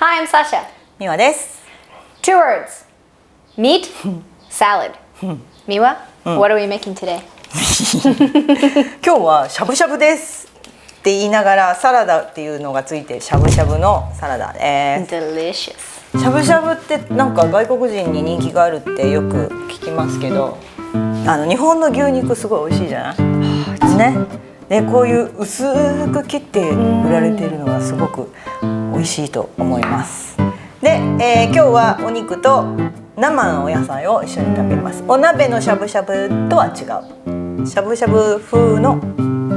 Hi, I'm Sasha. みわです。 Two words. Meat, salad. Miwa, what are we making today? 今日はしゃぶしゃぶですって言いながらサラダっていうのがついてしゃぶしゃぶのサラダです。 Delicious. しゃぶしゃぶってなんか外国人に人気があるってよく聞きますけど、日本の牛肉すごい美味しいじゃないね。でこういう薄く切って売られているのがすごく美味しいと思います。で、今日はお肉と生のお野菜を一緒に食べます。お鍋のしゃぶしゃぶとは違うしゃぶしゃぶ風の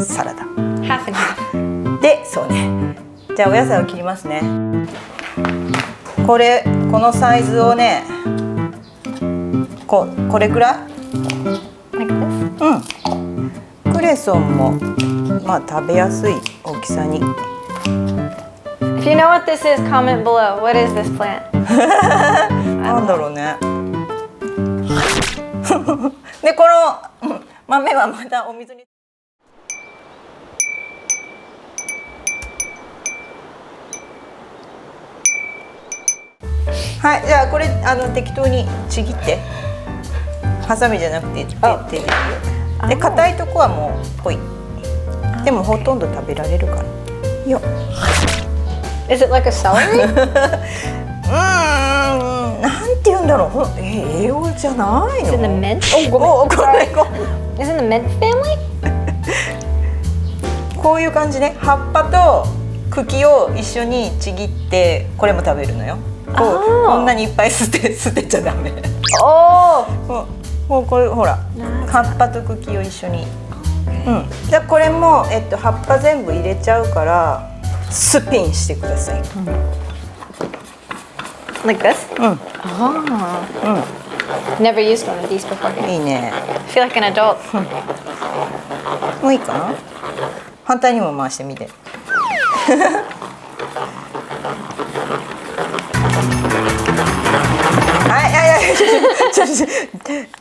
サラダ Half and half. で、そうね。じゃあお野菜を切りますね。このサイズをね、これくらい、 Like this? クレソンもまあ食べやすい大きさに。 If you know what this is, comment below. What is this plant? なんだろうね。でこの豆はまたお水に。はい、じゃあこれ適当にちぎって、ハサミじゃなくて手でいいよ。で硬いとこはもうぽい。でもほとんど食べられるから。よ。Is it like a celery? なんて言うんだろう。栄養じゃないの。Is it the mint? これ Is it the mint family? こういう感じね。葉っぱと茎を一緒にちぎってこれも食べるのよ。こんなにいっぱい捨てちゃダメ。もうこれほら葉っぱと茎を一緒に。じゃあこれも葉っぱ全部入れちゃうからスピンしてください。Like this? Never used one of these before. いいね。I feel like an adult. もういいかな。反対にも回してみて。ちょっ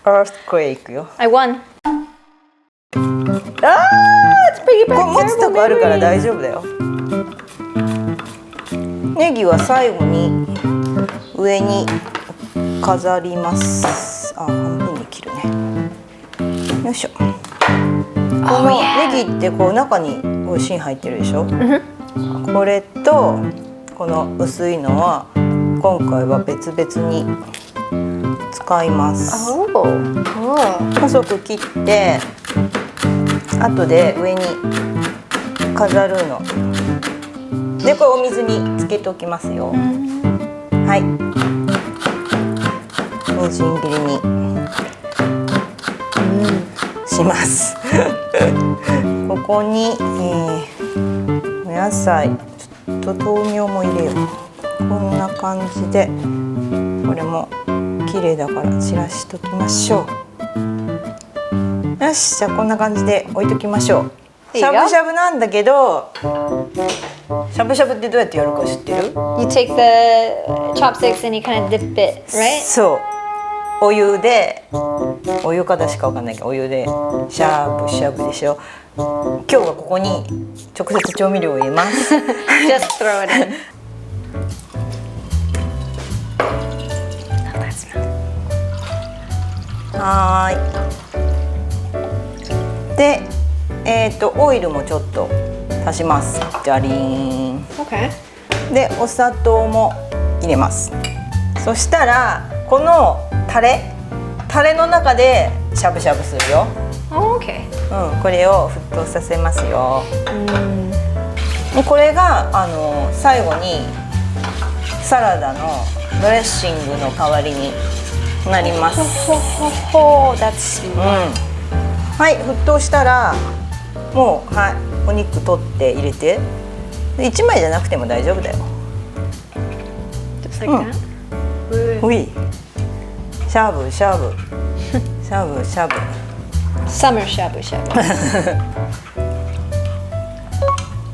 とアースクエイクよ。I won. It's bringing こ back れ持つと terrible こあるから memories. 大丈夫だよ。ネギは最後に上に飾ります。半分に切るね。よいしょ。このネギってこう中に芯入ってるでしょ。これとこの薄いのは今回は別々に使います。細く切って後で上に飾るので、これお水につけておきますよ。はい、みじん切りにします。ここに、お野菜ちょっと豆苗も入れよう。こんな感じでこれも綺麗だから散らしときましょう。よし、じゃあこんな感じで置いときましょう。しゃぶしゃぶなんだけど、しゃぶしゃぶってどうやってやるか知ってる？ You take the chopsticks and you kind of dip it, right? そう、お湯で、お湯かだしかわかんないけどお湯でしゃぶしゃぶでしょ。今日はここに直接調味料を入れます。 Just throw it in. はーい。で、オイルもちょっと足します。じゃりーん。Okay. で、お砂糖も入れます。そしたらこのタレの中でしゃぶしゃぶするよ。Oh, okay. これを沸騰させますよ。でこれが最後にサラダのドレッシングの代わりになります。That's sweet. はい、沸騰したらもう、はい、お肉取って入れて。1枚じゃなくても大丈夫だよ。 Just like that. うい、しゃぶしゃぶしゃぶしゃぶ。 Summer shabu shabu.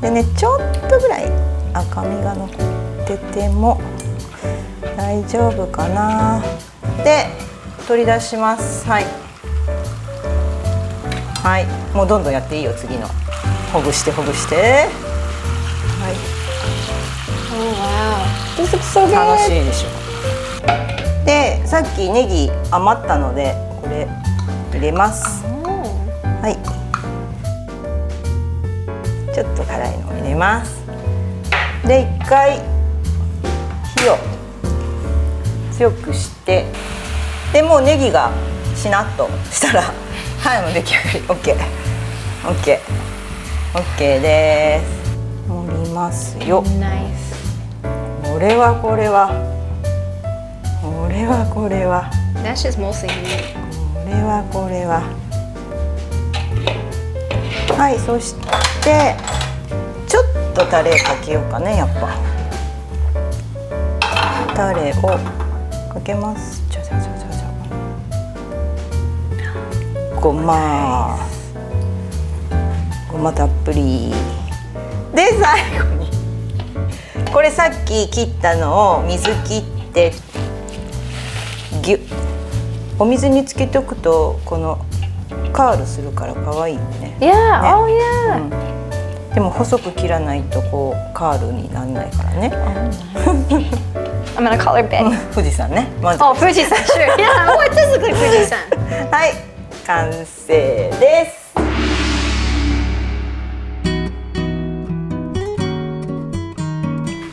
でね、ちょっとぐらい赤みが残ってても大丈夫かな。で取り出します。はいはい、もうどんどんやっていいよ。次のほぐしてほぐして。はい。 Oh wow. This looks so 楽し good. いでしょ。でさっきネギ余ったのでこれ入れます。 Oh. はい。ちょっと辛いのを入れます。で一回火を強くして、でもうネギがしなっとしたらはいもう出来上がり。オッケーオッケーオッケーです。盛りますよ。 Nice. これはこれはこれはこれは That's just mostly meat. これはこれは。はい、そしてちょっとタレかけようかね。やっぱタレをかけます。じゃじゃじゃじゃじゃごまたっぷりで、最後にこれさっき切ったのを水切ってぎゅお水につけておくとこのカールするから可愛いよね。 Yeah, oh yeah. でも細く切らないとこうカールにならないからね。 I'm gonna call her Betty. 富士山ね。まず Oh, Fuji-san, sure. Yeah, oh, it does look like Fuji-san. はい、完成です。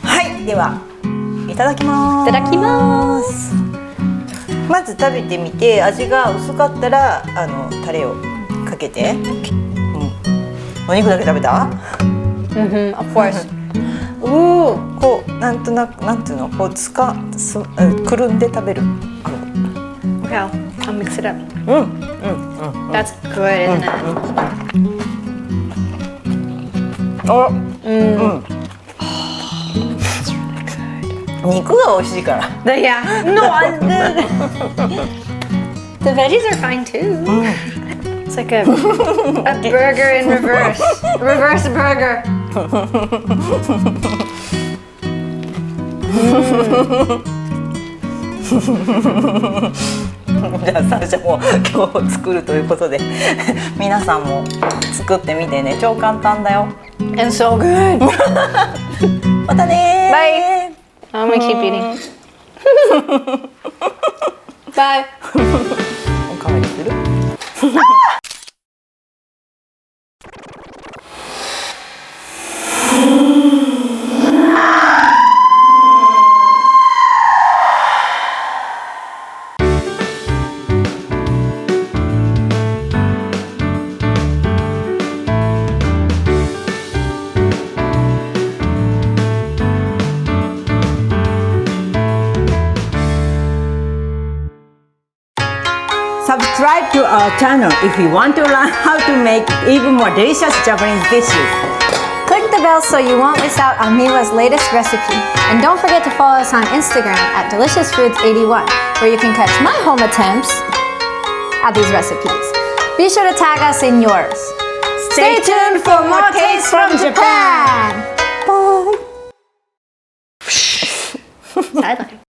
はい、ではいただきます。いただきます。まず食べてみて、味が薄かったらタレをかけて。お肉だけ食べた？ Mm-hmm, of course. Ooh. こうなんとなくなんていうのこうくるんで食べる。 Okay, I'll mix it up. うんうんうん。 That's good, isn't it? あ、肉が美味しいから。 Yeah. No, the veggies are fine too. It's like a burger in reverse. Reverse burger. じゃあサルシャも今日作るということで皆さんも作ってみてね。超簡単だよ。 And so good. またねー。 Bye. I'm gonna keep eating. Bye. おかわりする？Subscribe to our channel if you want to learn how to make even more delicious Japanese dishes. Click the bell so you won't miss out on Miwa's latest recipe. And don't forget to follow us on Instagram at DeliciousFoods81, where you can catch my home attempts at these recipes. Be sure to tag us in yours. Stay tuned for more cakes from Japan! Bye. Sideline.